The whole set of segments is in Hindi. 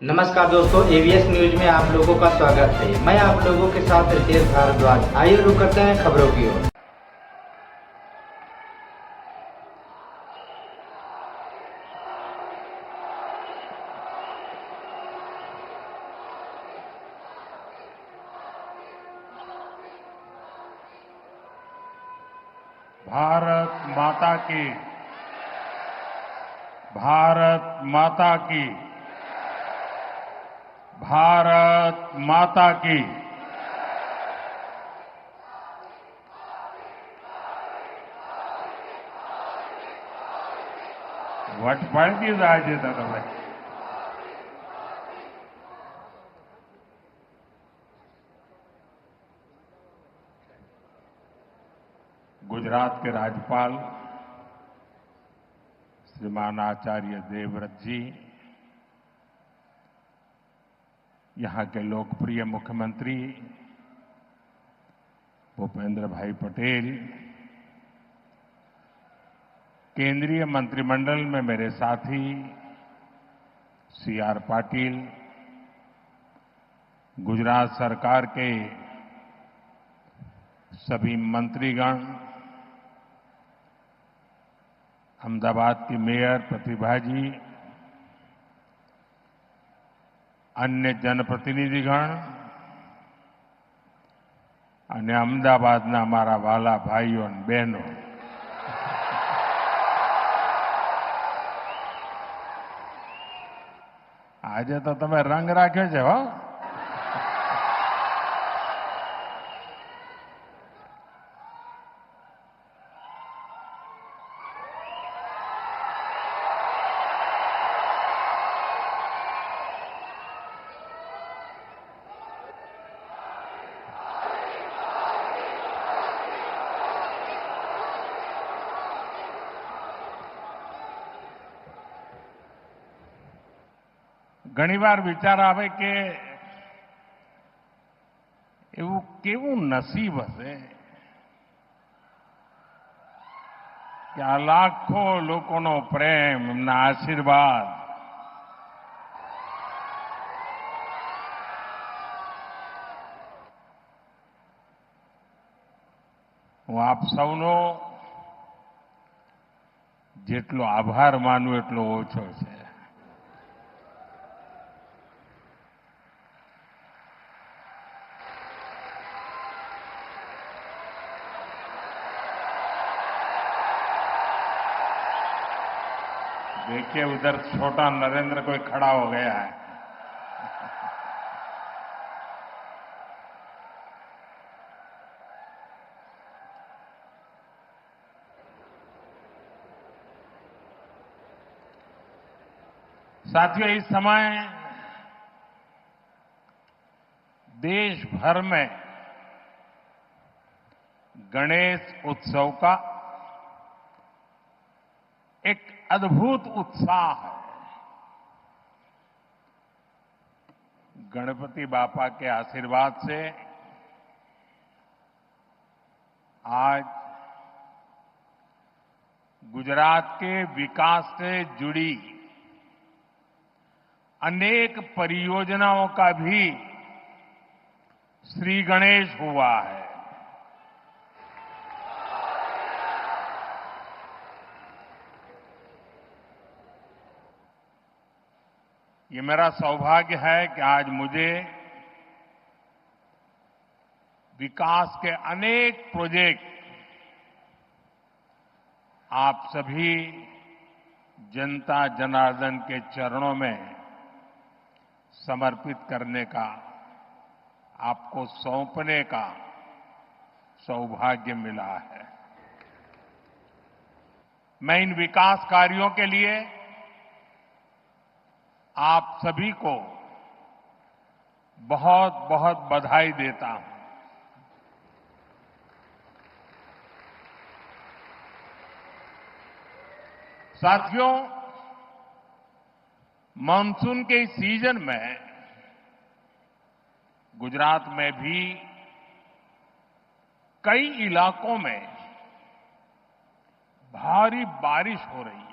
नमस्कार दोस्तों, एवीएस न्यूज में आप लोगों का स्वागत है। मैं आप लोगों के साथ रितेश भारद्वाज। आइए रुक करते हैं खबरों की ओर। भारत माता की, भारत माता की, भारत माता की। વટપણથી જાય છે તમે. गुजरात के राज्यपाल श्रीमान आचार्य देवव्रत जी, यहां के लोकप्रिय मुख्यमंत्री भूपेंद्र भाई पटेल, केंद्रीय मंत्रिमंडल में मेरे साथी सीआर पाटिल, गुजरात सरकार के सभी मंत्रीगण, अहमदाबाद की मेयर प्रतिभा जी, अन्य जनप्रतिनिधिगण અને અમદાવાદના મારા વાલા ભાઈઓ અને બહેનો, આજે તો તમે રંગ રાખ્યો છે હો. ઘણીવાર વિચાર આવે કે એવું કેવું નસીબ હશે કે આ લાખો લોકોનો પ્રેમ, એમના આશીર્વાદ હું આપ સૌનો જેટલો આભાર માનું એટલો ઓછો છે. देखिए उधर छोटा नरेंद्र कोई खड़ा हो गया है. साथियों, इस समय देश भर में गणेश उत्सव का एक अद्भुत उत्साह है. गणपति बापा के आशीर्वाद से आज गुजरात के विकास से जुड़ी अनेक परियोजनाओं का भी श्री गणेश हुआ है. ये मेरा सौभाग्य है कि आज मुझे विकास के अनेक प्रोजेक्ट आप सभी जनता जनार्दन के चरणों में समर्पित करने का, आपको सौंपने का सौभाग्य मिला है. मैं इन विकास कार्यों के लिए आप सभी को बहुत बहुत बधाई देता हूं. साथियों, मानसून के इस सीजन में गुजरात में भी कई इलाकों में भारी बारिश हो रही है.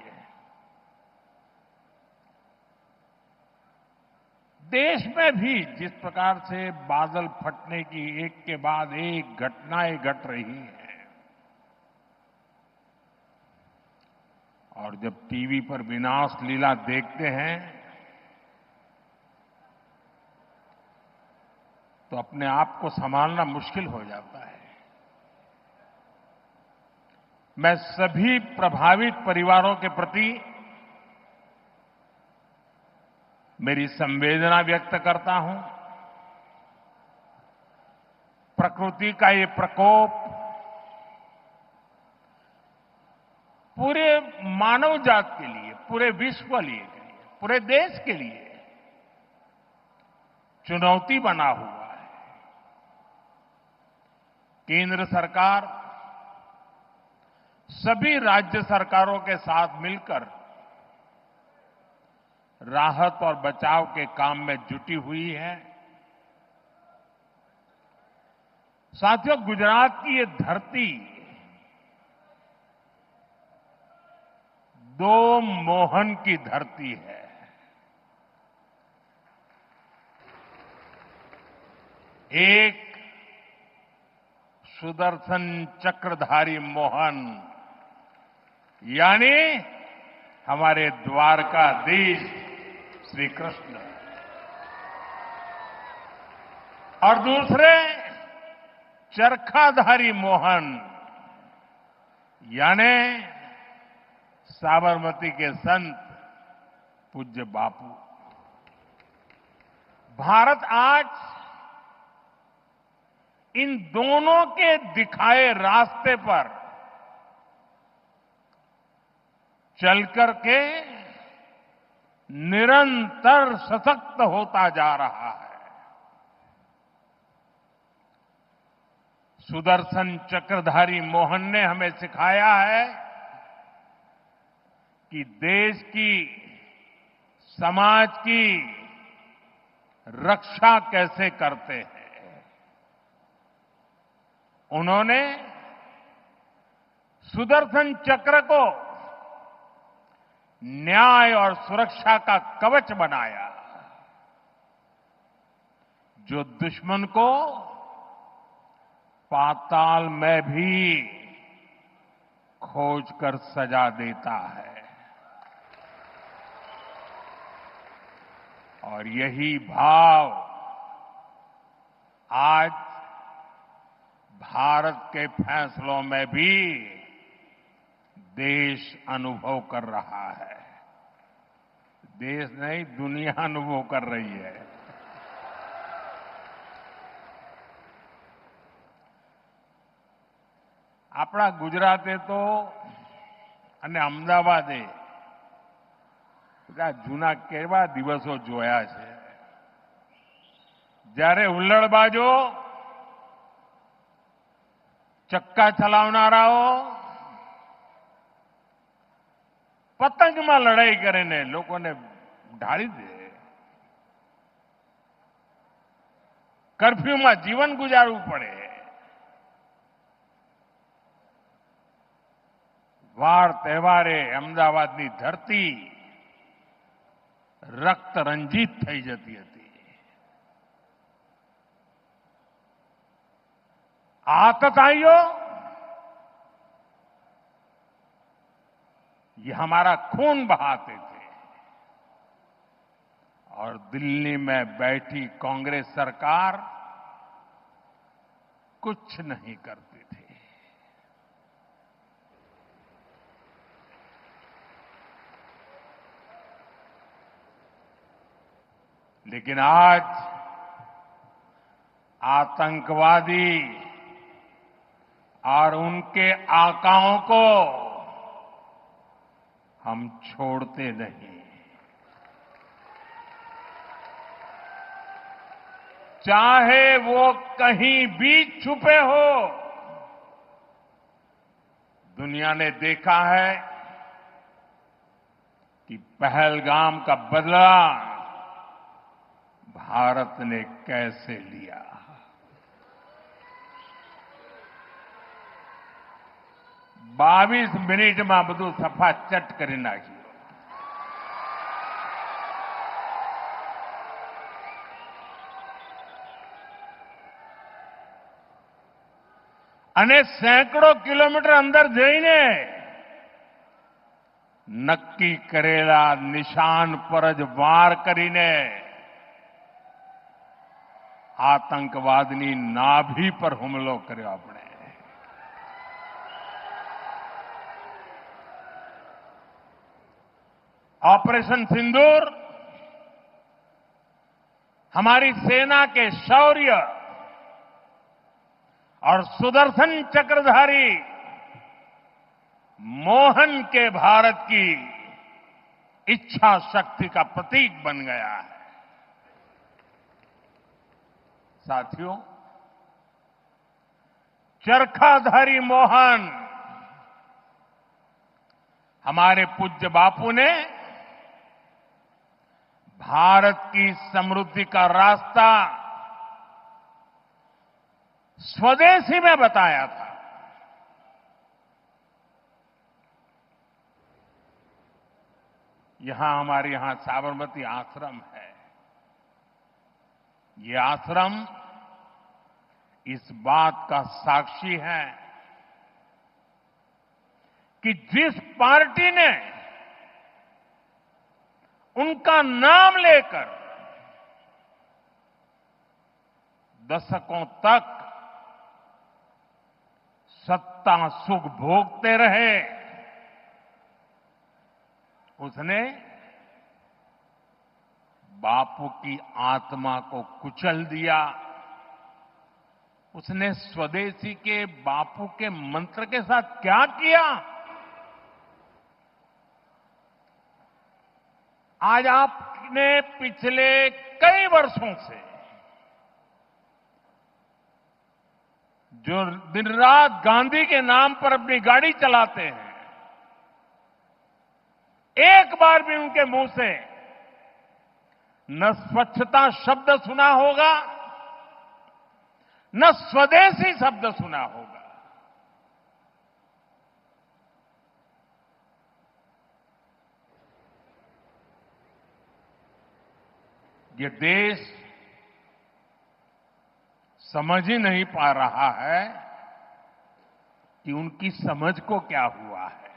देश में भी जिस प्रकार से बादल फटने की एक के बाद एक घटनाएं घट रही हैं और जब टीवी पर विनाश लीला देखते हैं तो अपने आप को संभालना मुश्किल हो जाता है। मैं सभी प्रभावित परिवारों के प्रति मेरी संवेदना व्यक्त करता हूं। प्रकृति का ये प्रकोप पूरे मानव जात के लिए, पूरे विश्व के लिए, पूरे देश के लिए चुनौती बना हुआ है। केंद्र सरकार सभी राज्य सरकारों के साथ मिलकर राहत और बचाव के काम में जुटी हुई है। साथियों, गुजरात की ये धरती दो मोहन की धरती है। एक सुदर्शन चक्रधारी मोहन यानी हमारे द्वारकाधीश श्री कृष्ण और दूसरे चरखाधारी मोहन यानी साबरमती के संत पूज्य बापू। भारत आज इन दोनों के दिखाए रास्ते पर चलकर के निरंतर सशक्त होता जा रहा है। सुदर्शन चक्रधारी मोहन ने हमें सिखाया है कि देश की, समाज की रक्षा कैसे करते हैं। उन्होंने सुदर्शन चक्र को न्याय और सुरक्षा का कवच बनाया, जो दुश्मन को पाताल में भी खोजकर सजा देता है। और यही भाव आज भारत के फैसलों में भी देश अनुभव कर रहा है। देश नहीं, दुनिया अनुभव कर रही है। આપણા ગુજરાતે તો અને અમદાવાદે બધા જૂના કેવા દિવસો જોયા છે, જ્યારે હુલ્લડબાજો, ચક્કા ચલાવનારાઓ પતંગમાં લડાઈ કરીને લોકોને ઢાળી દે, કર્ફ્યુમાં જીવન ગુજારવું પડે, વાર તહેવારે અમદાવાદની ધરતી રક્ત રંજીત થઈ જતી હતી। आतताइयों, ये हमारा खून बहाते थे और दिल्ली में बैठी कांग्रेस सरकार कुछ नहीं करती थी। लेकिन आज आतंकवादी और उनके आकाओं को हम छोड़ते नहीं। चाहे वो कहीं भी छुपे हो, दुनिया ने देखा है कि पहलगाम का बदला भारत ने कैसे लिया। 22 मिनिट में બધું સફાચટ કરી નાખ્યું। અને સેંકડો કિલોમીટર અંદર જઈને નક્કી કરેલા નિશાન પર જ વાર કરીને આતંકવાદની નાભી પર હુમલો કર્યો આપણે. ऑपरेशन सिंदूर हमारी सेना के शौर्य और सुदर्शन चक्रधारी मोहन के भारत की इच्छा शक्ति का प्रतीक बन गया है. साथियों, चरखाधारी मोहन हमारे पूज्य बापू ने भारत की समृद्धि का रास्ता स्वदेशी में बताया था. हमारे यहां साबरमती आश्रम है. ये आश्रम इस बात का साक्षी है कि जिस पार्टी ने उनका नाम लेकर दशकों तक सत्ता सुख भोगते रहे, उसने बापू की आत्मा को कुचल दिया. उसने स्वदेशी के बापू के मंत्र के साथ क्या किया? आज आपने पिछले कई वर्षों से जो दिन रात गांधी के नाम पर अपनी गाड़ी चलाते हैं, एक बार भी उनके मुंह से न स्वच्छता शब्द सुना होगा, न स्वदेशी शब्द सुना होगा. ये देश समझ ही नहीं पा रहा है कि उनकी समझ को क्या हुआ है.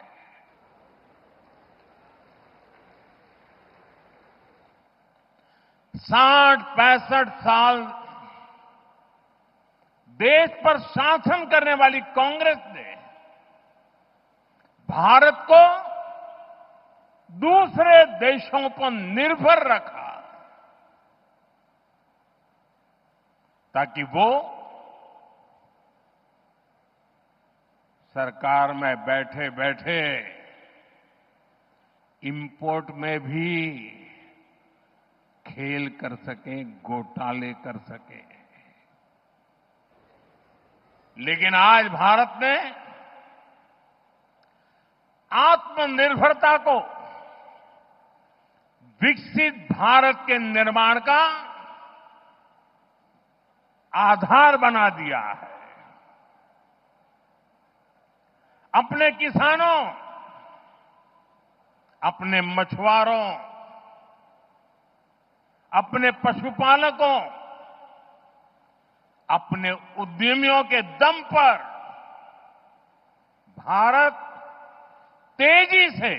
साठ 65 साल देश पर शासन करने वाली कांग्रेस ने भारत को दूसरे देशों पर निर्भर रखा ताकि वो सरकार में बैठे बैठे इंपोर्ट में भी खेल कर सकें, घोटाले कर सकें. लेकिन आज भारत ने आत्मनिर्भरता को विकसित भारत के निर्माण का आधार बना दिया है. अपने किसानों, अपने मछुआरों, अपने पशुपालकों, अपने उद्यमियों के दम पर भारत तेजी से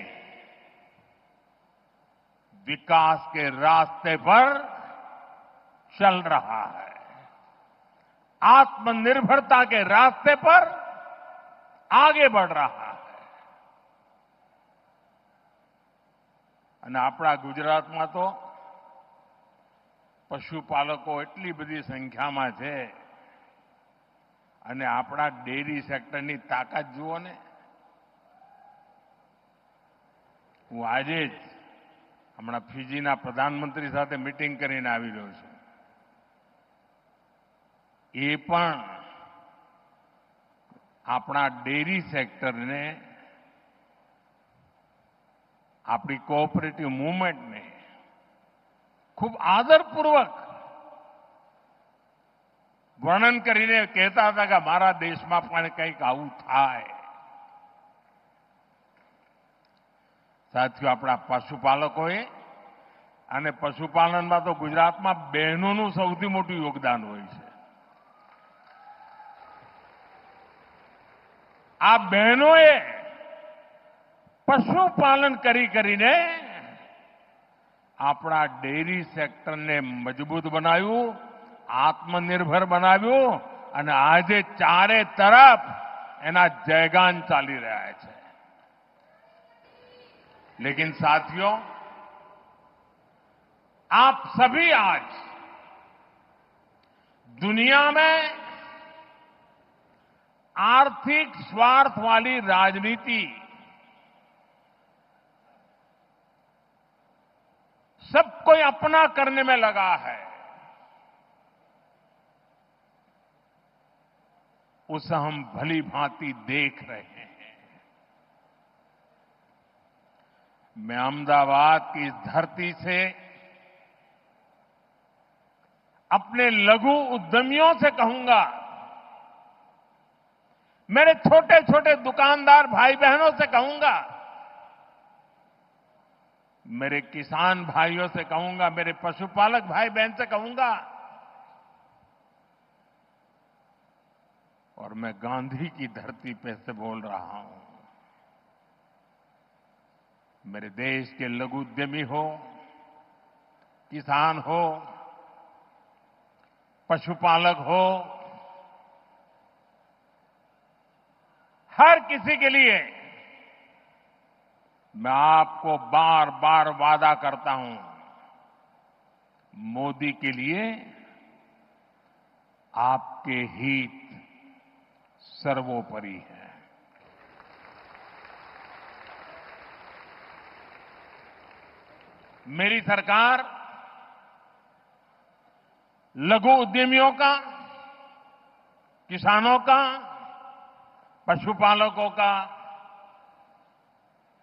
विकास के रास्ते पर चल रहा है. आत्मनिर्भरता के रास्ते पर आगे बढ़ रहा है. અને આપણા ગુજરાતમાં તો પશુપાલકો એટલી બધી સંખ્યામાં છે અને આપણા ડેરી સેક્ટરની તાકાત જુઓ ને. હું આજે જ હમણાં ફિજીના પ્રધાનમંત્રી સાથે મીટિંગ કરીને આવી રહ્યો છું. એ પણ આપણા ડેરી સેક્ટરને, આપણી કોઓપરેટિવ મૂવમેન્ટને ખૂબ આદરપૂર્વક વર્ણન કરીને કહેતા હતા કે મારા દેશમાં પણ કંઈક આવું થાય. સાથીઓ, આપણા પશુપાલકોએ અને પશુપાલનમાં તો ગુજરાતમાં બહેનોનું સૌથી મોટું યોગદાન હોય છે. આ બહેનોએ પશુપાલન કરીને આપણા ડેરી સેક્ટરને મજબૂત બનાવ્યું, આત્મનિર્ભર બનાવ્યું અને આજે ચારે તરફ એના જયગાન ચાલી રહ્યા છે। लेकिन साथियों, आप सभी आज दुनिया में आर्थिक स्वार्थ वाली राजनीति सब कोई अपना करने में लगा है, उसे हम भली भांति देख रहे हैं। मैं अहमदाबाद की इस धरती से अपने लघु उद्यमियों से कहूंगा, मेरे छोटे छोटे दुकानदार भाई बहनों से कहूंगा, मेरे किसान भाइयों से कहूंगा, मेरे पशुपालक भाई बहन से कहूंगा, और मैं गांधी की धरती पे से बोल रहा हूं, मेरे देश के लघु उद्यमी हो, किसान हो, पशुपालक हो, हर किसी के लिए मैं आपको बार बार वादा करता हूं, मोदी के लिए आपके हित सर्वोपरि है। मेरी सरकार लघु उद्यमियों का, किसानों का, पशुपालकों का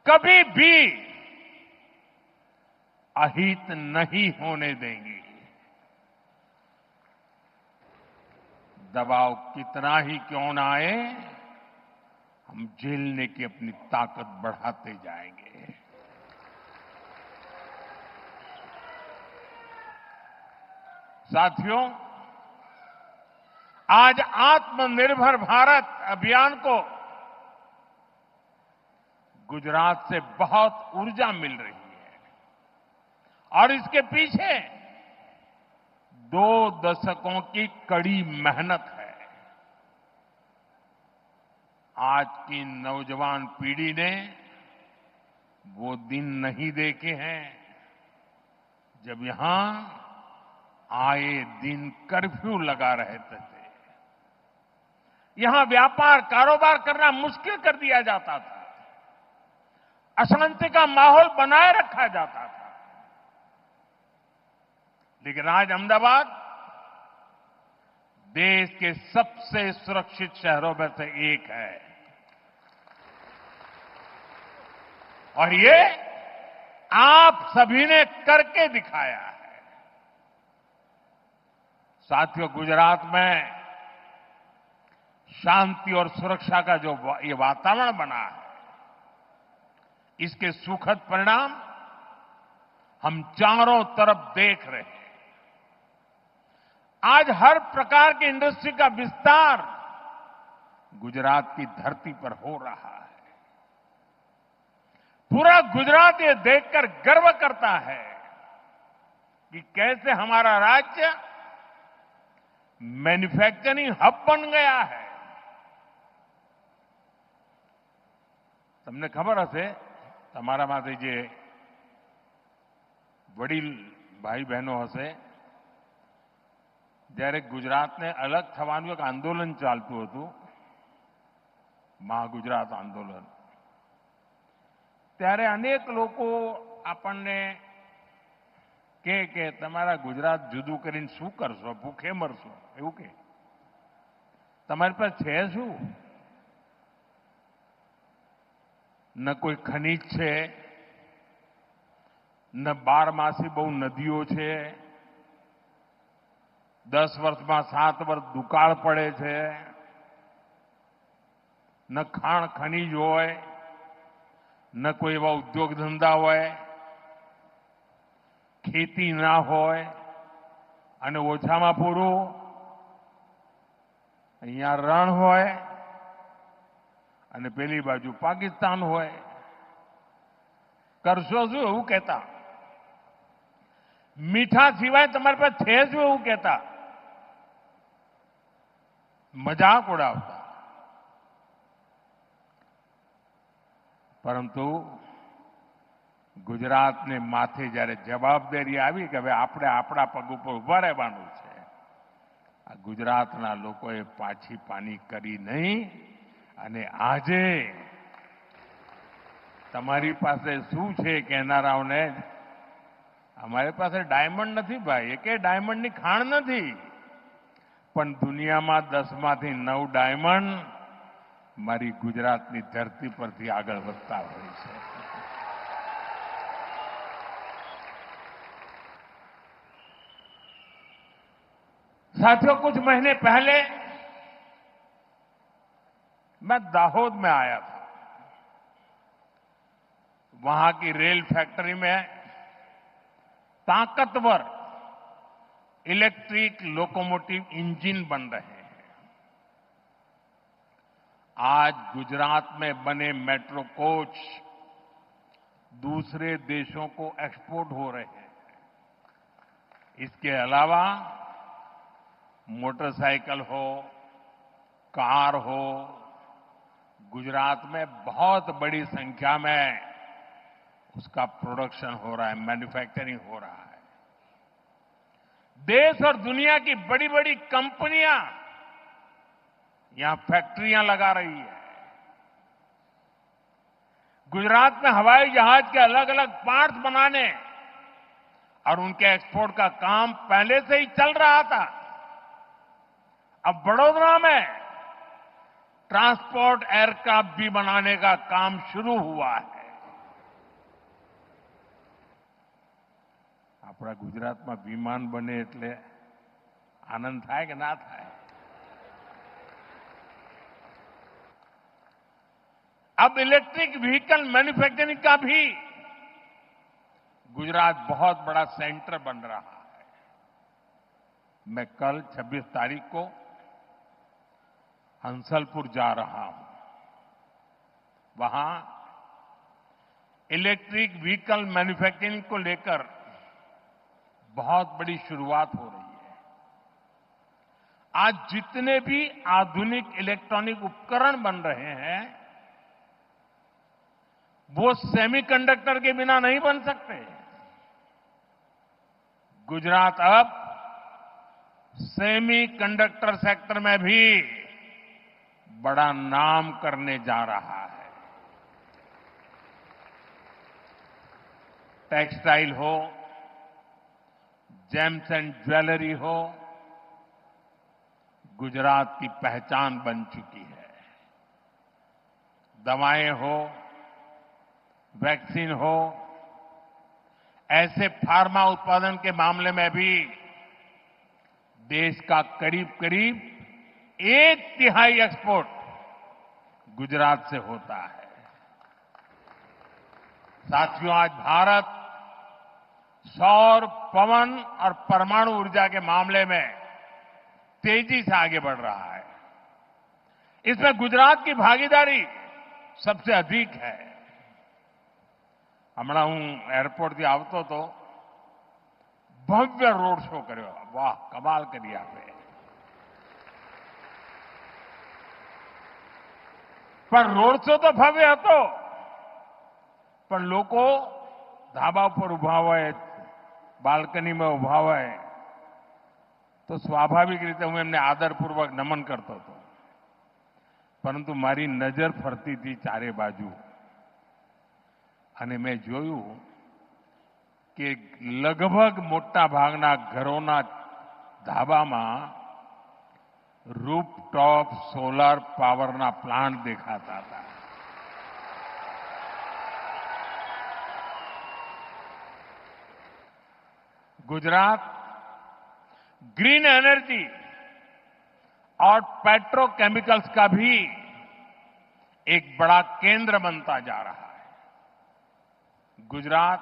कभी भी अहित नहीं होने देंगी। दबाव कितना ही क्यों ना आए, हम झेलने की अपनी ताकत बढ़ाते जाएंगे। साथियों, आज आत्मनिर्भर भारत अभियान को गुजरात से बहुत ऊर्जा मिल रही है और इसके पीछे 2 दशकों की कड़ी मेहनत है। आज की नौजवान पीढ़ी ने वो दिन नहीं देखे हैं जब यहां आए दिन कर्फ्यू लगा रहते थे। यहां व्यापार कारोबार करना मुश्किल कर दिया जाता था, अशांति का माहौल बनाए रखा जाता था। लेकिन आज अहमदाबाद देश के सबसे सुरक्षित शहरों में से एक है और ये आप सभी ने करके दिखाया है। साथियों, गुजरात में शांति और सुरक्षा का जो ये वातावरण बना है, इसके सुखद परिणाम हम चारों तरफ देख रहे हैं। आज हर प्रकार की इंडस्ट्री का विस्तार गुजरात की धरती पर हो रहा है। पूरा गुजरात ये देखकर गर्व करता है कि कैसे हमारा राज्य मैन्युफैक्चरिंग हब बन गया है। તમને ખબર હશે, તમારામાંથી જે વડીલ ભાઈ બહેનો હશે, જ્યારે ગુજરાતને અલગ થવાનું એક આંદોલન ચાલતું હતું, મહાગુજરાત આંદોલન, ત્યારે અનેક લોકો આપણને કે તમારા ગુજરાત જુદું કરીને શું કરશો, ભૂખે મરશો, એવું કે તમારી પાસે છે શું? न कोई खनिज છે, न 12 બહુ નદીઓ છે, 10 વર્ષમાં 7 વર્ષ દુકાળ પડે છે, ન ખાણ ખનીજ હોય, ન કોઈ એવા ઉદ્યોગ ધંધા હોય, ખેતી ના હોય અને ઓછામાં પૂરું અહીંયા રણ હોય અને પેલી બાજુ પાકિસ્તાન હોય. કરશો શું એવું કહેતા. મીઠા સિવાય તમારી પાસે છે શું એવું કહેતા. મજાક ઉડાવતા. પરંતુ ગુજરાતને માથે જ્યારે જવાબદારી આવી કે હવે આપણે આપણા પગ ઉપર ઉભા રહેવાનું છે, આ ગુજરાતના લોકોએ પાછી પાની કરી નહીં. અને આજે તમારી પાસે શું છે કહેનારાઓને, અમારી પાસે ડાયમંડ નથી ભાઈ, એકે ડાયમંડની ખાણ નથી, પણ દુનિયામાં 10માંથી 9 ડાયમંડ મારી ગુજરાતની ધરતી પરથી આગળ વધતા હોય છે. साथियों, कुछ महीने पहले मैं दाहोद में आया था. वहां की रेल फैक्ट्री में ताकतवर इलेक्ट्रिक लोकोमोटिव इंजन बन रहे हैं. आज गुजरात में बने मेट्रो कोच दूसरे देशों को एक्सपोर्ट हो रहे हैं. इसके अलावा मोटरसाइकिल हो, कार हो, गुजरात में बहुत बड़ी संख्या में उसका प्रोडक्शन हो रहा है, मैन्युफैक्चरिंग हो रहा है. देश और दुनिया की बड़ी बड़ी कंपनियां यहां फैक्ट्रियां लगा रही है. गुजरात में हवाई जहाज के अलग अलग पार्ट्स बनाने और उनके एक्सपोर्ट का काम पहले से ही चल रहा था. अब बड़ौदा में ट्रांसपोर्ट एयरक्राफ्ट भी बनाने का काम शुरू हुआ है. આપણા ગુજરાતમાં વિમાન બને એટલે આનંદ થાય કે ના થાય? अब इलेक्ट्रिक व्हीकल मैन्युफैक्चरिंग का भी गुजरात बहुत बड़ा सेंटर बन रहा है. मैं कल 26 तारीख को हंसलपुर जा रहा हूं. वहां इलेक्ट्रिक व्हीकल मैन्युफैक्चरिंग को लेकर बहुत बड़ी शुरुआत हो रही है. आज जितने भी आधुनिक इलेक्ट्रॉनिक उपकरण बन रहे हैं वो सेमीकंडक्टर के बिना नहीं बन सकते. गुजरात अब सेमीकंडक्टर सेक्टर में भी बड़ा नाम करने जा रहा है. टेक्सटाइल हो, जेम्स एंड ज्वेलरी हो, गुजरात की पहचान बन चुकी है. दवाएं हो, वैक्सीन हो, ऐसे फार्मा उत्पादन के मामले में भी देश का करीब करीब 1/3 एक्सपोर्ट गुजरात से होता है. साथियों, आज भारत सौर, पवन और परमाणु ऊर्जा के मामले में तेजी से आगे बढ़ रहा है. इसमें गुजरात की भागीदारी सबसे अधिक है. હમણાં હું એરપોર્ટથી આવતો તો ભવ્ય રોડ શો કર્યો. વાહ, કમાલ કરી આપે. પણ રોડ શો તો ભવ્ય હતો, પણ લોકો ધાબા ઉપર ઉભા હોય, બાલ્કનીમાં ઉભા હોય તો સ્વાભાવિક રીતે હું એમને આદરપૂર્વક નમન કરતો હતો. પરંતુ મારી નજર ફરતી હતી ચારે બાજુ અને મેં જોયું કે લગભગ મોટા ભાગના ઘરોના ધાબામાં રૂફટોપ સોલાર પાવરના પ્લાન્ટ દેખાતા હતા. गुजरात ग्रीन एनर्जी और पेट्रोकेमिकल्स का भी एक बड़ा केंद्र बनता जा रहा है. गुजरात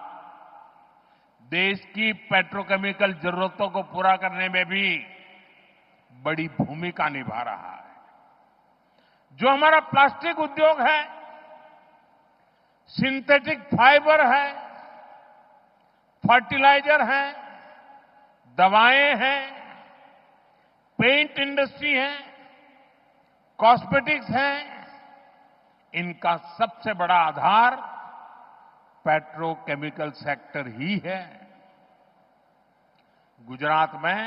देश की पेट्रोकेमिकल जरूरतों को पूरा करने में भी बड़ी भूमिका निभा रहा है. जो हमारा प्लास्टिक उद्योग है, सिंथेटिक फाइबर है, फर्टिलाइजर है, दवाएं हैं, पेंट इंडस्ट्री है, कॉस्मेटिक्स है, इनका सबसे बड़ा आधार पेट्रोकेमिकल सेक्टर ही है। गुजरात में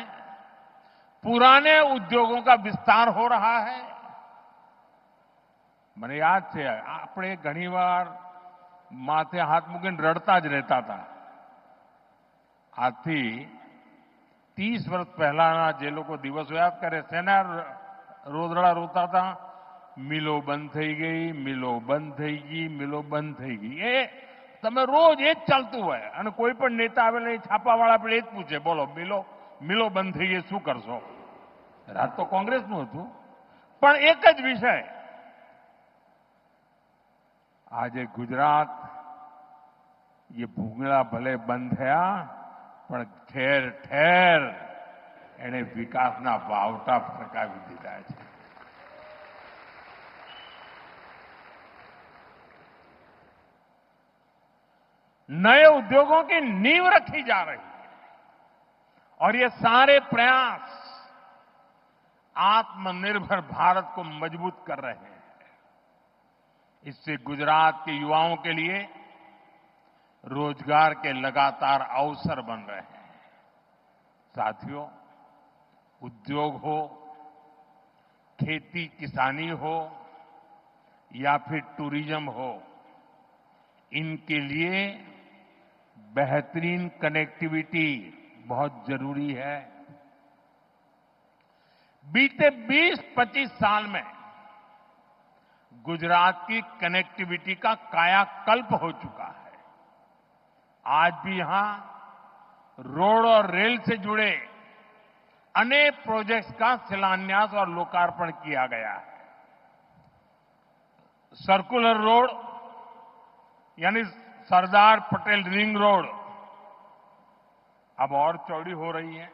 पुराने उद्योगों का विस्तार हो रहा है। મને યાદ છે આપણે ઘણીવાર માથે હાથ મૂકીને રડતા જ રહેતા હતા. આજથી 30 વર્ષ પહેલાના જે લોકો દિવસો યાદ કરે શેના રોદડા રોતા હતા? મિલો બંધ થઈ ગઈ, મિલો બંધ થઈ ગઈ, મિલો બંધ થઈ ગઈ. એ તમે રોજ એ જ ચાલતું હોય અને કોઈ પણ નેતા આવેલા છાપાવાળા આપણે એ જ પૂછે, બોલો મિલો બંધ થઈ ગઈ, શું કરશો? રાત તો કોંગ્રેસનું હતું, પણ એક જ વિષય. આજે ગુજરાત ये ભૂંગળા ભલે બંધ થયા, પણ ઠેર ઠેર એને વિકાસના વાવટા ફરકાવી દીધા છે. नए उद्योगों की नींव रखी जा रही है और ये सारे प्रयास आत्मनिर्भर भारत को मजबूत कर रहे हैं. इससे गुजरात के युवाओं के लिए रोजगार के लगातार अवसर बन रहे हैं. साथियों, उद्योग हो, खेती किसानी हो या फिर टूरिज्म हो, इनके लिए बेहतरीन कनेक्टिविटी बहुत जरूरी है. बीते 20-25 साल में गुजरात की कनेक्टिविटी का कायाकल्प हो चुका है. आज भी यहां रोड और रेल से जुड़े अनेक प्रोजेक्ट्स का शिलान्यास और लोकार्पण किया गया है. सर्कुलर रोड यानी सरदार पटेल रिंग रोड अब और चौड़ी हो रही है.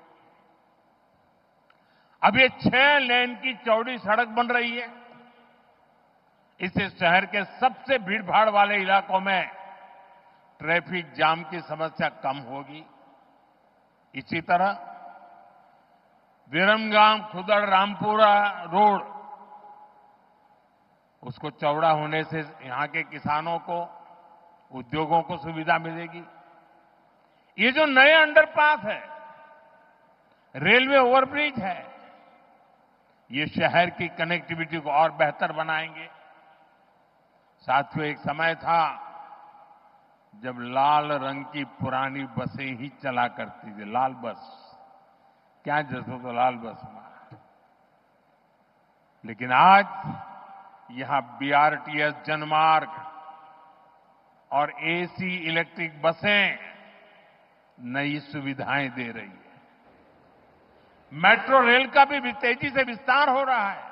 अब ये 6 लेन की चौड़ी सड़क बन रही है. इससे शहर के सबसे भीड़भाड़ वाले इलाकों में ट्रैफिक जाम की समस्या कम होगी. इसी तरह विरमगाम खुदड़ रामपुरा रोड, उसको चौड़ा होने से यहां के किसानों को, उद्योगों को सुविधा मिलेगी. ये जो नए अंडरपास है, रेलवे ओवरब्रिज है, ये शहर की कनेक्टिविटी को और बेहतर बनाएंगे. साथियों, एक समय था जब लाल रंग की पुरानी बसें ही चला करती थी. लाल बस, क्या जसो तो लाल बस में. लेकिन आज यहां बीआरटीएस जनमार्ग और एसी इलेक्ट्रिक बसें नई सुविधाएं दे रही है. मेट्रो रेल का भी तेजी से विस्तार हो रहा है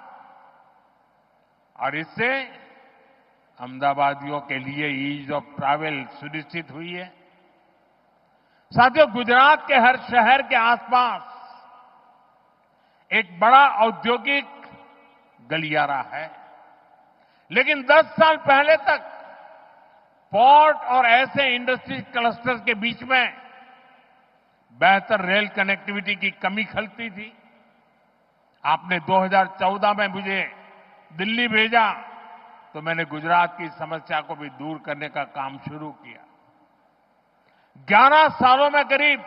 और इससे अहमदाबादियों के लिए ईज ऑफ ट्रैवल सुनिश्चित हुई है. साथियों, गुजरात के हर शहर के आसपास एक बड़ा औद्योगिक गलियारा है. लेकिन 10 साल पहले तक पोर्ट और ऐसे इंडस्ट्री क्लस्टर्स के बीच में बेहतर रेल कनेक्टिविटी की कमी खलती थी. आपने 2014 में मुझे दिल्ली भेजा तो मैंने गुजरात की समस्या को भी दूर करने का काम शुरू किया. 11 सालों में करीब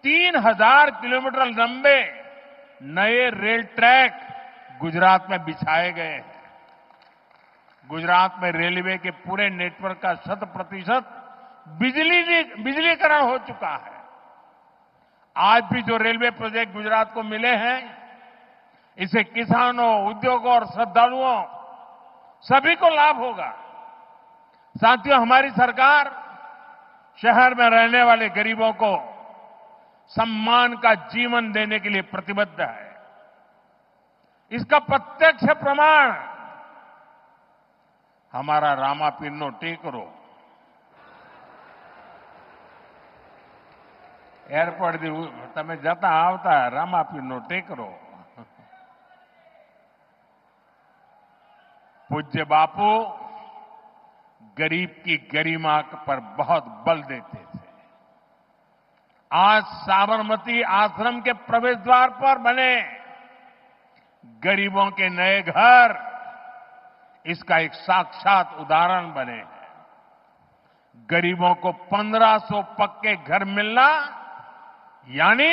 3000 किलोमीटर लंबे नए रेल ट्रैक गुजरात में बिछाए गए हैं. गुजरात में रेलवे के पूरे नेटवर्क का 100% बिजलीकरण हो चुका है. आज भी जो रेलवे प्रोजेक्ट गुजरात को मिले हैं, इससे किसानों, उद्योगों और श्रद्धालुओं सभी को लाभ होगा. साथियों, हमारी सरकार शहर में रहने वाले गरीबों को सम्मान का जीवन देने के लिए प्रतिबद्ध है. इसका प्रत्यक्ष प्रमाण हमारा रामापीरनो टेकरो एयरपोर्ट તમે જતા આવતા રામાપીરનો ટેકરો. पूज्य बापू गरीब की गरिमा पर बहुत बल देते थे। आज साबरमती आश्रम के प्रवेश द्वार पर बने गरीबों के नए घर इसका एक साक्षात उदाहरण बने हैं। गरीबों को 1500 पक्के घर मिलना यानी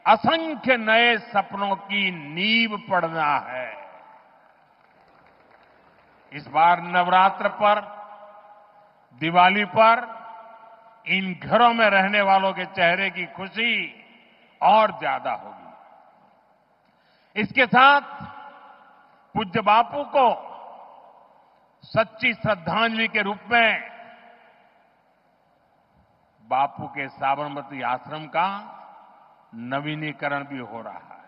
असंख्य नए सपनों की नींव पड़ना है। इस बार नवरात्र पर, दिवाली पर इन घरों में रहने वालों के चेहरे की खुशी और ज्यादा होगी। इसके साथ पूज्य बापू को सच्ची श्रद्धांजलि के रूप में बापू के साबरमती आश्रम का नवीनीकरण भी हो रहा है।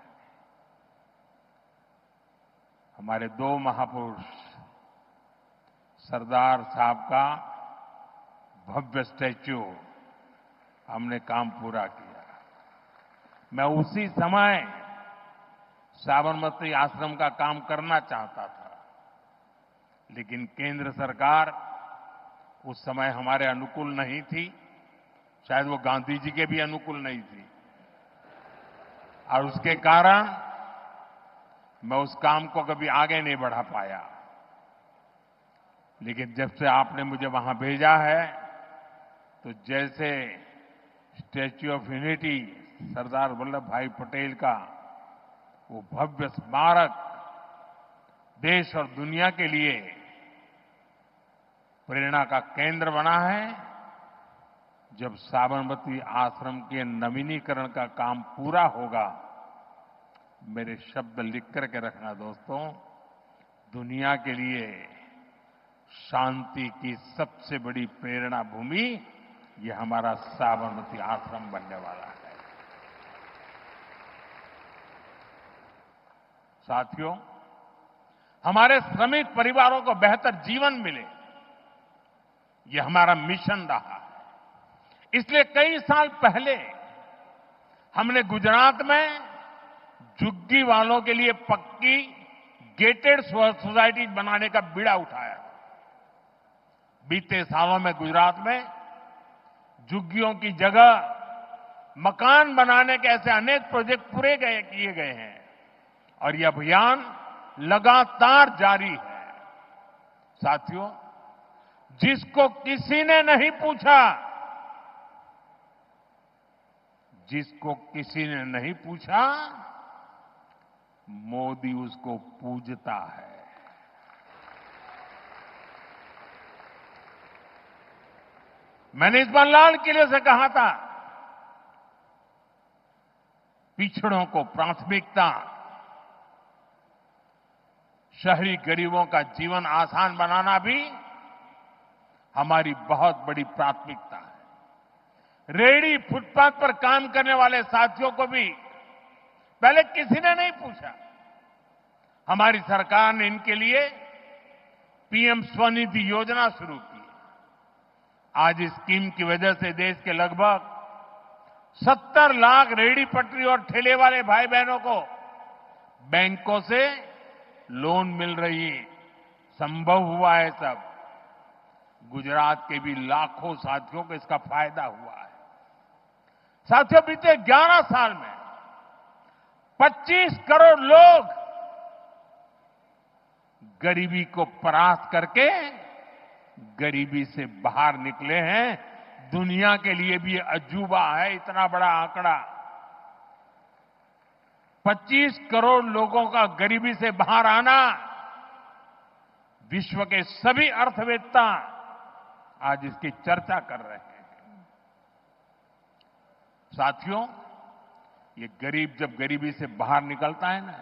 हमारे दो महापुरुष सरदार साहब का भव्य स्टैच्यू हमने काम पूरा किया। मैं उसी समय साबरमती आश्रम का काम करना चाहता था, लेकिन केंद्र सरकार उस समय हमारे अनुकूल नहीं थी। शायद वो गांधी जी के भी अनुकूल नहीं थी और उसके कारण मैं उस काम को कभी आगे नहीं बढ़ा पाया। लेकिन जब से आपने मुझे वहां भेजा है तो जैसे statue of unity Sardar Vallabh भाई पटेल का वो भव्य स्मारक देश और दुनिया के लिए प्रेरणा का केंद्र बना है, जब साबरमती आश्रम के नवीनीकरण का काम पूरा होगा, मेरे शब्द लिख करके रखना दोस्तों, दुनिया के लिए शांति की सबसे बड़ी प्रेरणा भूमि ये हमारा साबरमती आश्रम बनने वाला है। साथियों, हमारे श्रमिक परिवारों को बेहतर जीवन मिले, ये हमारा मिशन रहा है। इसलिए कई साल पहले हमने गुजरात में झुग्गी वालों के लिए पक्की गेटेड सोसाइटी बनाने का बीड़ा उठाया। बीते सालों में गुजरात में झुग्गियों की जगह मकान बनाने के ऐसे अनेक प्रोजेक्ट किए गए हैं और ये अभियान लगातार जारी है। साथियों, जिसको किसी ने नहीं पूछा, मोदी उसको पूजता है। मैंने इस बार लाल किले से कहा था, पिछड़ों को प्राथमिकता, शहरी गरीबों का जीवन आसान बनाना भी हमारी बहुत बड़ी प्राथमिकता है। रेहड़ी फुटपाथ पर काम करने वाले साथियों को भी पहले किसी ने नहीं पूछा। हमारी सरकार ने इनके लिए पीएम स्वनिधि योजना शुरू की। आज इस स्कीम की वजह से देश के लगभग 70 लाख रेहड़ी पटरी और ठेले वाले भाई बहनों को बैंकों से लोन मिल रही है। संभव हुआ है सब। गुजरात के भी लाखों साथियों को इसका फायदा हुआ है। साथियों, बीते 11 साल में 25 करोड़ लोग गरीबी को परास्त करके गरीबी से बाहर निकले हैं। दुनिया के लिए भी ये अजूबा है, इतना बड़ा आंकड़ा। 25 करोड़ लोगों का गरीबी से बाहर आना, विश्व के सभी अर्थवेत्ता आज इसकी चर्चा कर रहे हैं। साथियों, ये गरीब जब गरीबी से बाहर निकलता है ना,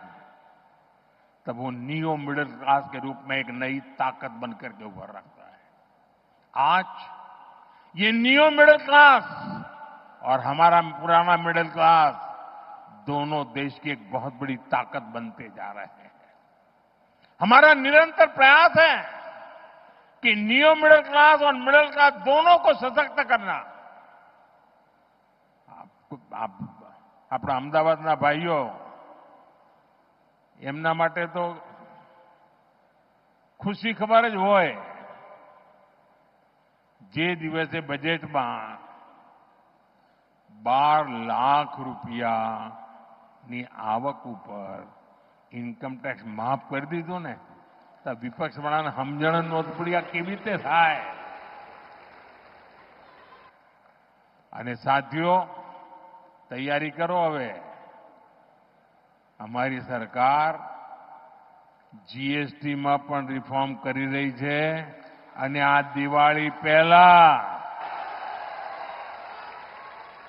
तब वो नियो मिडिल क्लास के रूप में एक नई ताकत बनकर के उभर रखता है। आज ये नियो मिडिल क्लास और हमारा पुराना मिडिल क्लास दोनों देश की एक बहुत बड़ी ताकत बनते जा रहे हैं। हमारा निरंतर प्रयास है कि नियो मिडिल क्लास और मिडिल क्लास दोनों को सशक्त करना। આપણા અમદાવાદના ભાઈઓ, એમના માટે તો ખુશી ખબર જ હોય જે દિવસે બજેટમાં 12 લાખ રૂપિયાની આવક ઉપર ઇન્કમ ટેક્સ માફ કરી દીધો ને તો વિપક્ષવાળાને સમજણ નહોતી પડી આ કેવી રીતે થાય. અને સાથીઓ તૈયારી કરો હવે. અમારી સરકાર જીએસટીમાં પણ રિફોર્મ કરી રહી છે અને આ દિવાળી પહેલા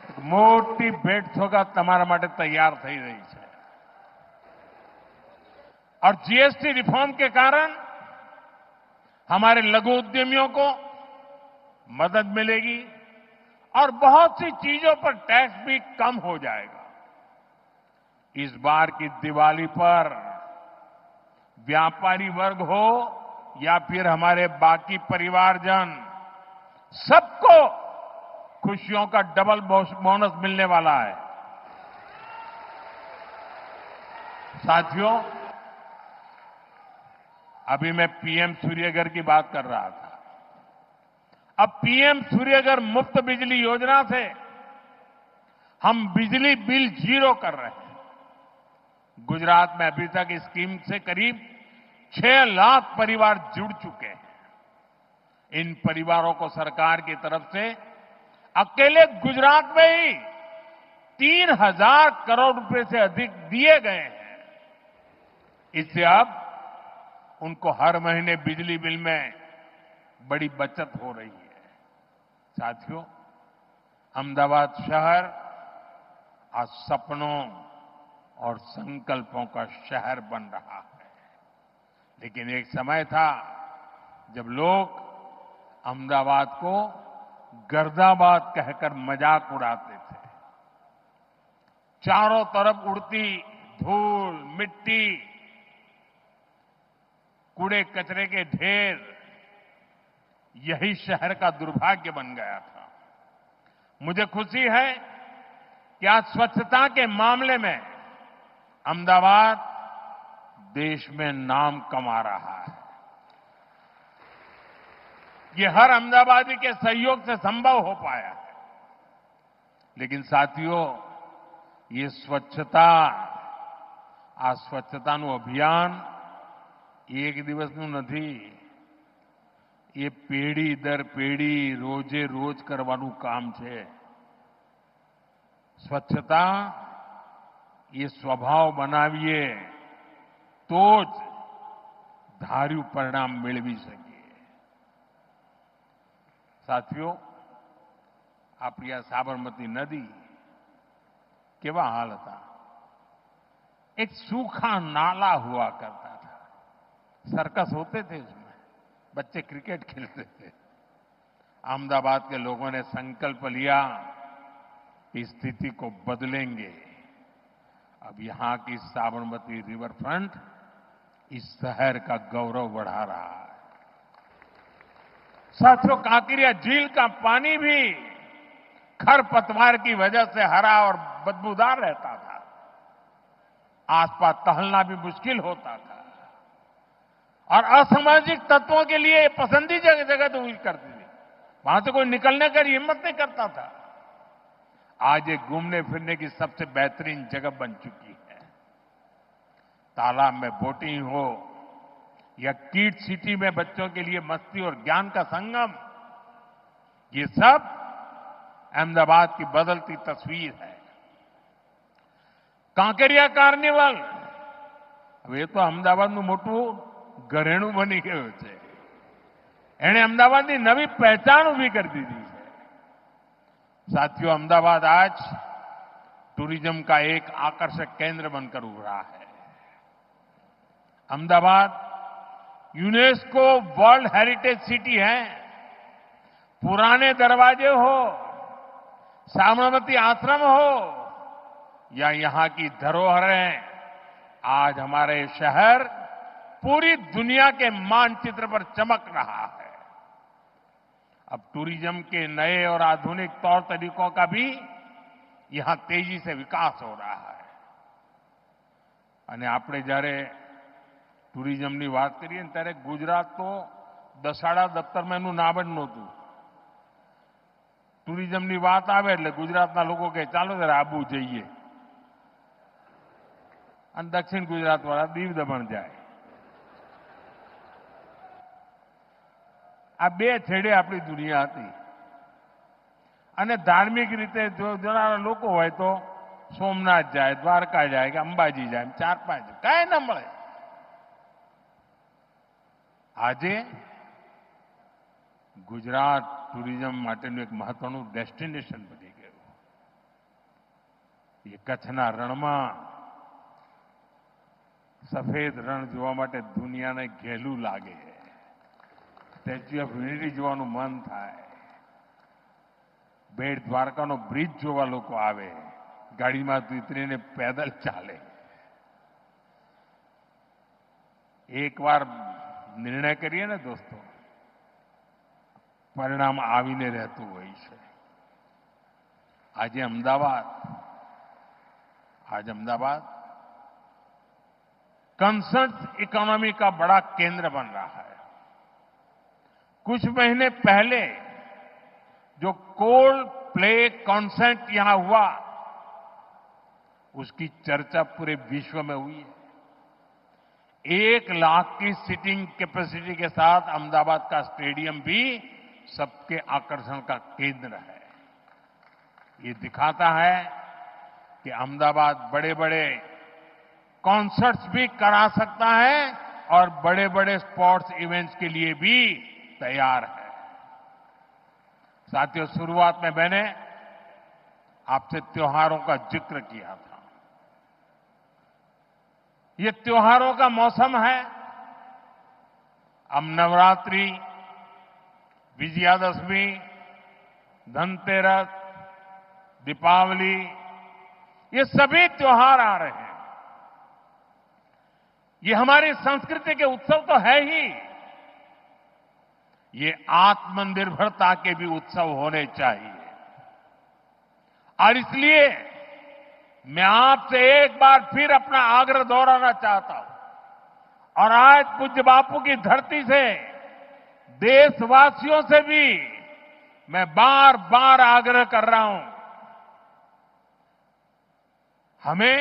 એક મોટી भेंट सोगात તમારા માટે तैयार થઈ રહી છે. और जीएसटी रिफॉर्म के कारण हमारे लघु उद्यमियों को मदद मिलेगी और बहुत सी चीजों पर टैक्स भी कम हो जाएगा. इस बार की दिवाली पर व्यापारी वर्ग हो या फिर हमारे बाकी परिवारजन, सबको खुशियों का डबल बोनस मिलने वाला है. साथियों, अभी मैं पीएम सूर्यघर की बात कर रहा था. अब पीएम सूर्यघर मुफ्त बिजली योजना से हम बिजली बिल जीरो कर रहे हैं. गुजरात में अभी तक इस स्कीम से करीब 6 लाख परिवार जुड़ चुके हैं. इन परिवारों को सरकार की तरफ से अकेले गुजरात में ही 3,000 करोड़ रुपए से अधिक दिए गए हैं. इससे अब उनको हर महीने बिजली बिल में बड़ी बचत हो रही है. साथियों, अहमदाबाद शहर आज सपनों और संकल्पों का शहर बन रहा है. लेकिन एक समय था जब लोग अहमदाबाद को गर्दाबाद कहकर मजाक उड़ाते थे. चारों तरफ उड़ती धूल, मिट्टी, कूड़े कचरे के ढेर, यही शहर का दुर्भाग्य बन गया था. मुझे खुशी है कि आज स्वच्छता के मामले में अहमदाबाद देश में नाम कमा रहा है. ये हर अहमदाबादी के सहयोग से संभव हो पाया है. लेकिन साथियों, ये स्वच्छता, આ સ્વચ્છતાનું અભિયાન એક દિવસનું નથી. એ પેઢી દર પેઢી રોજે રોજ કરવાનું કામ છે. સ્વચ્છતા એ સ્વભાવ બનાવીએ તો જ ધાર્યું પરિણામ મેળવી શકીએ. સાથીઓ, આપણી આ સાબરમતી નદી કેવા હાલ હતા. एक सूखा नाला हुआ करता था. सर्कस होते थे उसमें, बच्चे क्रिकेट खेलते थे. अहमदाबाद के लोगों ने संकल्प लिया कि स्थिति को बदलेंगे. अब यहां की साबरमती रिवर फ्रंट इस शहर का गौरव बढ़ा रहा है. साथियों, कांकरिया झील का पानी भी खरपतवार की वजह से हरा और बदबूदार रहता था. आसपास टहलना भी मुश्किल होता था और असामाजिक तत्वों के लिए पसंदीदा जगह तो हुई करती थी. वहां से कोई निकलने की हिम्मत नहीं करता था. आज ये घूमने फिरने की सबसे बेहतरीन जगह बन चुकी है. तालाब में बोटिंग हो या किड सिटी में बच्चों के लिए मस्ती और ज्ञान का संगम, ये सब अहमदाबाद की बदलती तस्वीर है. કાંકરિયા કાર્નિવલ હવે તો અમદાવાદનું મોટું ઘરેણું બની ગયું છે. એણે અમદાવાદની નવી પહેચાન ઊભી કરી દીધી છે. साथियों, अहमदाबाद आज टूरिज्म का एक आकर्षक केंद्र बनकर उभरा है. Ahmedabad UNESCO world heritage city है. पुराने दरवाजे हो, साबरमती आश्रम हो या यहां की धरोहरें, आज हमारे शहर पूरी दुनिया के मानचित्र पर चमक रहा है. अब टूरिज्म के नए और आधुनिक तौर तरीकों का भी यहां तेजी से विकास हो रहा है. અને આપણે જ્યારે ટુરિઝમની વાત કરીએ ને ત્યારે ગુજરાત તો દસાડા દફતરમાં એનું નામ જ નહોતું. ટુરિઝમની વાત આવે એટલે ગુજરાતના લોકો કહે ચાલો જરા આબુ જઈએ, અને દક્ષિણ ગુજરાતવાળા દીવ દમણ જાય. આ બે છેડે આપણી દુનિયા હતી. અને ધાર્મિક રીતે જો જોનારા લોકો હોય તો સોમનાથ જાય, દ્વારકા જાય કે અંબાજી જાય, 4-5 કાંઈ ન મળે. આજે ગુજરાત ટુરિઝમ માટેનું એક મહત્વનું ડેસ્ટિનેશન બની ગયું. એ કચ્છના રણમાં સફેદ રણ જોવા માટે દુનિયાને ઘેલું લાગે. સ્ટેચ્યુ ઓફ યુનિટી જોવાનું મન થાય. બેટ દ્વારકાનો બ્રિજ જોવા લોકો આવે, ગાડીમાં ઉતરીને પેદલ ચાલે. એકવાર નિર્ણય કરીએ ને દોસ્તો, પરિણામ આવીને રહેતું હોય છે. आज अहमदाबाद कंसर्ट इकोनॉमी का बड़ा केंद्र बन रहा है. कुछ महीने पहले जो कोल्ड प्ले कॉन्सर्ट यहां हुआ, उसकी चर्चा पूरे विश्व में हुई है. 1 लाख की सीटिंग कैपेसिटी के साथ अहमदाबाद का स्टेडियम भी सबके आकर्षण का केंद्र है. ये दिखाता है कि अहमदाबाद बड़े बड़े कॉन्सर्ट्स भी करा सकता है और बड़े बड़े स्पोर्ट्स इवेंट्स के लिए भी तैयार है. साथियों, शुरुआत में मैंने आपसे त्योहारों का जिक्र किया था. ये त्योहारों का मौसम है. अब नवरात्रि, विजयादशमी, धनतेरस, दीपावली, ये सभी त्योहार आ रहे हैं. ये हमारी संस्कृति के उत्सव तो है ही, ये आत्मनिर्भरता के भी उत्सव होने चाहिए. और इसलिए मैं आपसे एक बार फिर अपना आग्रह दोहराना चाहता हूं और आज पूज्य बापू की धरती से देशवासियों से भी मैं बार बार आग्रह कर रहा हूं. हमें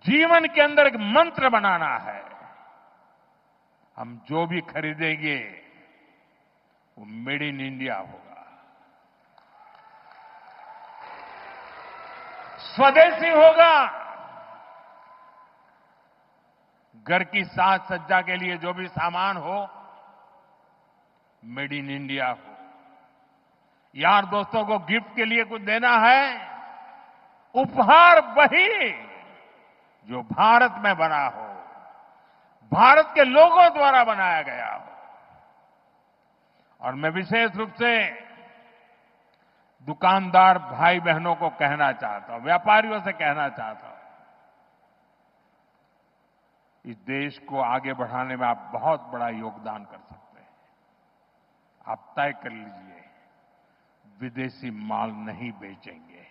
जीवन के अंदर एक मंत्र बनाना है. हम जो भी खरीदेंगे वो मेड इन इंडिया होगा, स्वदेशी होगा. घर की साज सज्जा के लिए जो भी सामान हो, मेड इन इंडिया हो. यार दोस्तों को गिफ्ट के लिए कुछ देना है, उपहार वही जो भारत में बना हो, भारत के लोगों द्वारा बनाया गया हो. और मैं विशेष रूप से दुकानदार भाई बहनों को कहना चाहता हूं, व्यापारियों से कहना चाहता हूं, इस देश को आगे बढ़ाने में आप बहुत बड़ा योगदान कर सकते हैं. आप तय कर लीजिए, विदेशी माल नहीं बेचेंगे.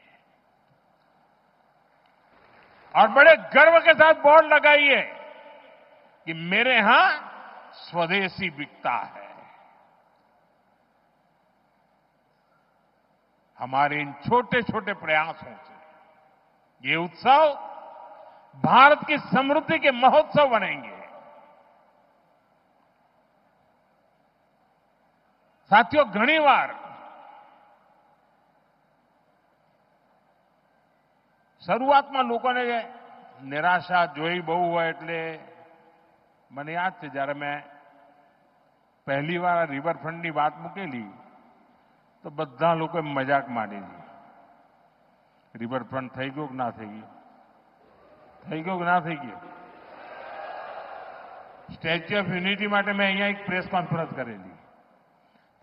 और बड़े गर्व के साथ बोर्ड लगाइए कि मेरे यहां स्वदेशी बिकता है. हमारे इन छोटे छोटे प्रयासों से ये उत्सव भारत की समृद्धि के महोत्सव बनेंगे. साथियों, घनी बार શરૂઆતમાં લોકોને નિરાશા જોઈ બહુ હોય એટલે મને યાદ છે જ્યારે મેં પહેલી વાર રિવરફ્રન્ટની વાત મૂકેલી તો બધા લોકોએ મજાક માંડેલી. રિવરફ્રન્ટ થઈ ગયો કે ના થઈ ગયો? થઈ ગયો કે ના થઈ ગયો? સ્ટેચ્યુ ઓફ યુનિટી માટે મેં અહીંયા એક પ્રેસ કોન્ફરન્સ કરેલી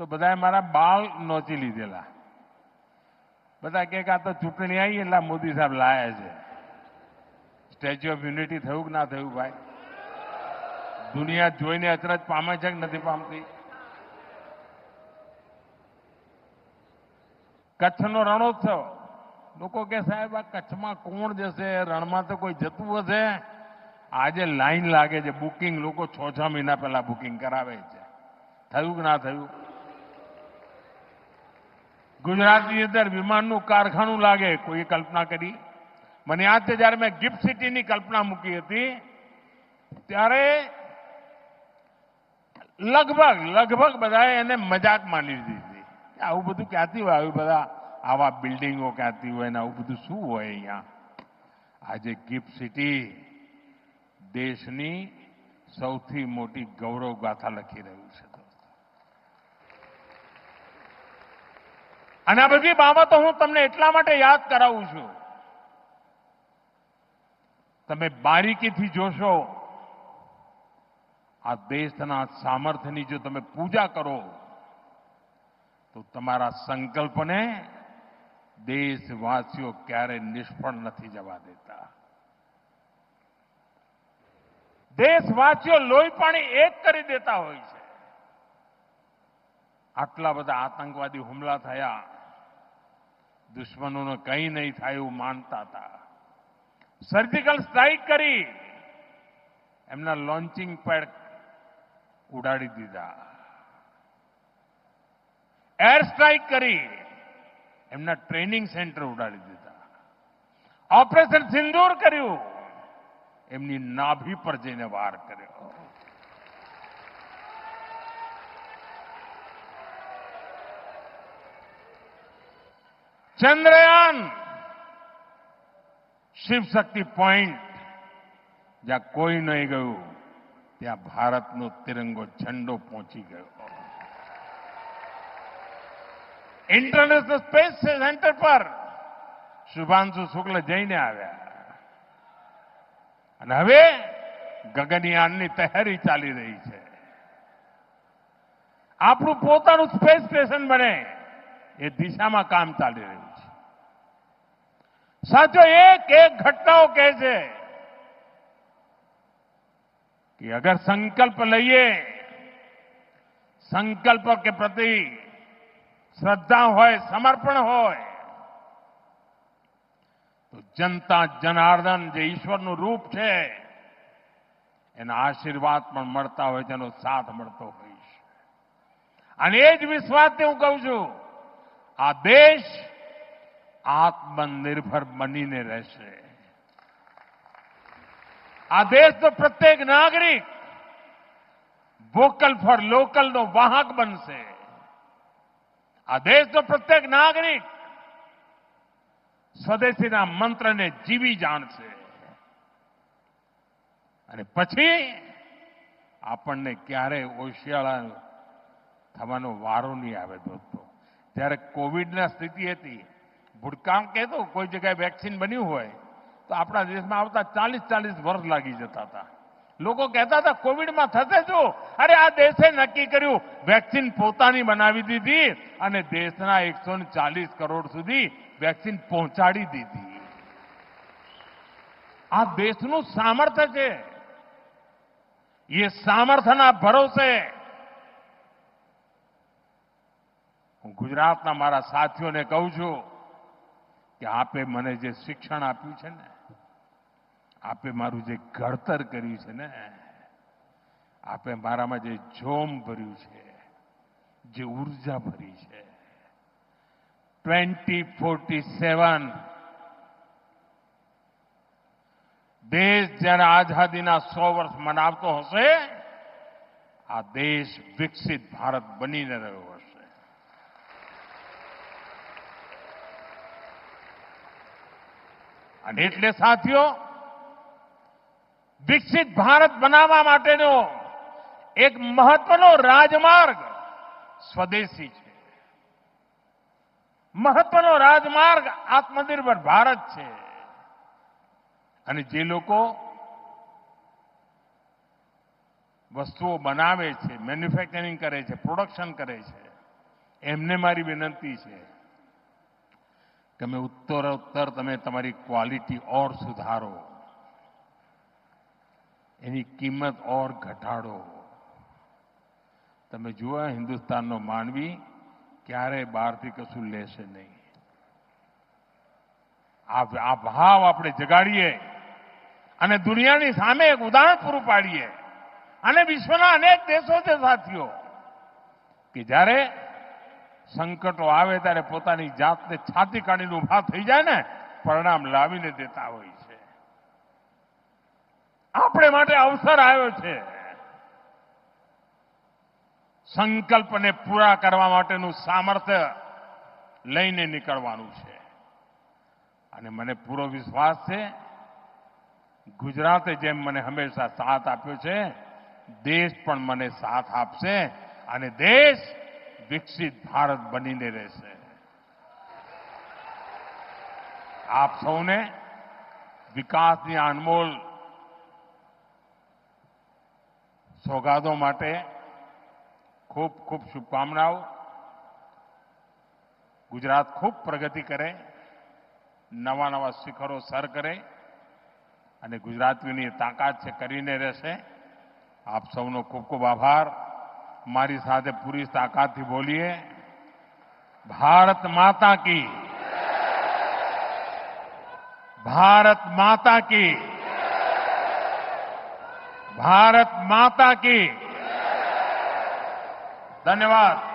તો બધાએ મારા બાલ નોચી લીધેલા. બધા કે આ તો ચૂંટણી આવી એટલે મોદી સાહેબ લાયા છે. સ્ટેચ્યુ ઓફ યુનિટી થયું કે ના થયું ભાઈ? દુનિયા જોઈને અચરજ પામે છે કે નથી પામતી? કચ્છનો રણોત્સવ, લોકો કે સાહેબ આ કચ્છમાં કોણ જશે? રણમાં તો કોઈ જતું હશે આજે લાઈન લાગે છે બુકિંગ, લોકો 6-6 મહિના પહેલા બુકિંગ કરાવે છે. થયું કે ના થયું? ગુજરાતની અંદર વિમાનનું કારખાનું લાગે, કોઈએ કલ્પના કરી? મને યાદ છે જ્યારે મેં ગિફ્ટ સિટીની કલ્પના મૂકી હતી ત્યારે લગભગ બધાએ એને મજાક માની લીધી હતી. આવું બધું ક્યાંથી હોય, આવી બધા આવા બિલ્ડિંગો ક્યાંથી હોય ને આવું બધું શું હોય અહીંયા? આજે ગિફ્ટ સિટી દેશની સૌથી મોટી ગૌરવ ગાથા લખી રહ્યું છે. અને આ બધી બાબતો હું તમને એટલા માટે યાદ કરાવું છું, તમે બારીકીથી જોશો આ દેશના સામર્થ્યની જો તમે પૂજા કરો તો તમારા સંકલ્પને દેશવાસીઓ ક્યારે નિષ્ફળ નથી જવા દેતા. દેશવાસીઓ લોહી પાણી એક કરી દેતા હોય છે. આટલા બધા આતંકવાદી હુમલા થયા, દુશ્મનોને કંઈ નહીં થાય એવું માનતા હતા. સર્જિકલ સ્ટ્રાઇક કરી એમના લોન્ચિંગ પેડ ઉડાડી દીધા. એર સ્ટ્રાઇક કરી એમના ટ્રેનિંગ સેન્ટર ઉડાડી દીધા. ઓપરેશન સિંદૂર કર્યું, એમની નાભી પર જઈને વાર કર્યો. ચંદ્રયાન શિવ શક્તિ પોઈન્ટ જ્યાં કોઈ નહીં ગયું ત્યાં ભારતનો તિરંગો ઝંડો પહોંચી ગયો. ઇન્ટરનેશનલ સ્પેસ સેન્ટર પર શુભાંશુ શુક્લ જઈને આવ્યા અને હવે ગગનયાનની તૈયારી ચાલી રહી છે. આપણું પોતાનું સ્પેસ સ્ટેશન બને એ દિશામાં કામ ચાલી રહ્યું છે. साथियों, एक एक घटनाओं कैसे कि अगर संकल्प लइए, संकल्प के प्रति श्रद्धा होय, समर्पण होय तो जनता जनार्दन જે ઈશ્વરનું રૂપ છે એના આશીર્વાદ પણ મળતા હોય છે, એનો સાથ મળતો હોય છે. અને એ જ વિશ્વાસથી હું કહું છું, આ દેશ આત્મનિર્ભર બનીને રહેશે. આ દેશનો પ્રત્યેક નાગરિક વોકલ ફોર લોકલનો વાહક બનશે. આ દેશનો પ્રત્યેક નાગરિક સ્વદેશીના મંત્રને જીવી જાણશે. અને પછી આપણને ક્યારેય ઓશિયાળા થવાનો વારો નહીં આવે. દોસ્તો, ત્યારે કોવિડના સ્થિતિ હતી, ભૂતકાળ કહેતો કોઈ જગ્યાએ વેક્સિન બન્યું હોય તો આપણા દેશમાં આવતા 40-40 વર્ષ લાગી જતા હતા. લોકો કહેતા હતા કોવિડમાં થશે શું? અરે આ દેશે નક્કી કર્યું, વેક્સિન પોતાની બનાવી દીધી અને દેશના 140 કરોડ સુધી વેક્સિન પહોંચાડી દીધી. આ દેશનું સામર્થ્ય છે. એ સામર્થ્યના ભરોસે હું ગુજરાતના મારા સાથીઓને કહું છું કે આપે મને જે શિક્ષણ આપ્યું છે ને, આપે મારું જે ઘડતર કર્યું છે ને, આપે મારામાં જે જોમ ભર્યું છે, જે ઉર્જા ભરી છે, 2047 દેશ જ્યારે આઝાદીના 100 વર્ષ મનાવતો હશે, આ દેશ વિકસિત ભારત બનીને રહ્યો હશે. અને એટલે સાથીઓ, વિકસિત ભારત બનાવવા માટેનો એક મહત્વનો રાજમાર્ગ સ્વદેશી છે. મહત્વનો રાજમાર્ગ આત્મનિર્ભર ભારત છે. અને જે લોકો વસ્તુઓ બનાવે છે, મેન્યુફેક્ચરિંગ કરે છે, પ્રોડક્શન કરે છે, એમને મારી વિનંતી છે કે તમે ઉત્તરોત્તર તમે તમારી ક્વોલિટી ઓર સુધારો, એની કિંમત ઓર ઘટાડો. તમે જુઓ, હિન્દુસ્તાનનો માનવી ક્યારેય બહારથી કશું લેશે નહીં. આ ભાવ આપણે જગાડીએ અને દુનિયાની સામે એક ઉદાહરણ પૂરું પાડીએ. અને વિશ્વના અનેક દેશો છે સાથીઓ કે જ્યારે સંકટો આવે ત્યારે પોતાની જાતને છાતી કાઢીને ઉભા થઈ જાય ને પરિણામ લાવીને દેતા હોય છે. આપણે માટે અવસર આવ્યો છે. સંકલ્પને પૂરા કરવા માટેનું સામર્થ્ય લઈને નીકળવાનું છે. અને મને પૂરો વિશ્વાસ છે ગુજરાતે જેમ મને હંમેશા સાથ આપ્યો છે દેશ પણ મને સાથ આપશે અને દેશ વિકસિત ભારત બનીને રહેશે. આપ સૌને વિકાસની અનમોલ સોગાદો માટે ખૂબ ખૂબ શુભકામનાઓ. ગુજરાત ખૂબ પ્રગતિ કરે, નવા નવા શિખરો સર કરે અને ગુજરાતીઓની તાકાત છે કરીને રહેશે. આપ સૌનો ખૂબ ખૂબ આભાર. મારી સાથે પૂરી તાકાતથી બોલીએ, ભારત માતા કી, ભારત માતા કી, ભારત માતા કી. धन्यवाद.